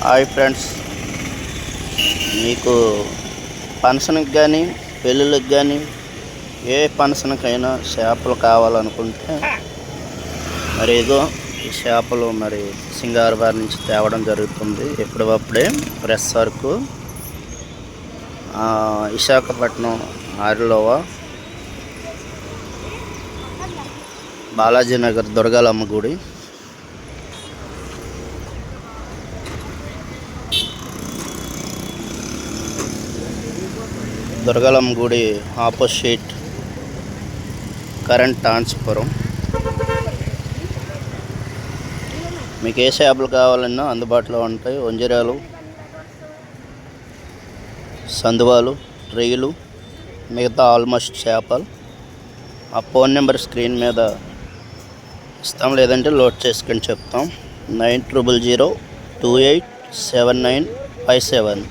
Hi friends, మీకు ఫంక్షన్కి కానీ పెళ్ళిళ్ళకి కానీ ఏ ఫంక్షన్కైనా చేపలు కావాలనుకుంటే మరి ఇగో ఈ చేపలు మరి సింగారబారి నుంచి తేవడం జరుగుతుంది. ఎప్పటికప్పుడే ఫ్రెష్ సరుకు. విశాఖపట్నం ఆరిలోవ బాలాజీనగర్ దుర్గాలమ్మ గుడి, దుర్గాలమ్మ గుడి ఆపోజిట్ కరెంట్ ట్రాన్స్ఫారం. మీకు ఏ చేపలు కావాలన్నా అందుబాటులో ఉంటాయి. వంజరాలు, సందువాలు, రొయ్యలు, మిగతా ఆల్మోస్ట్ చేపలు. ఆ ఫోన్ నెంబర్ స్క్రీన్ మీద ఇస్తాం, లేదంటే లోడ్ చేసుకొని చెప్తాం. 9000287957.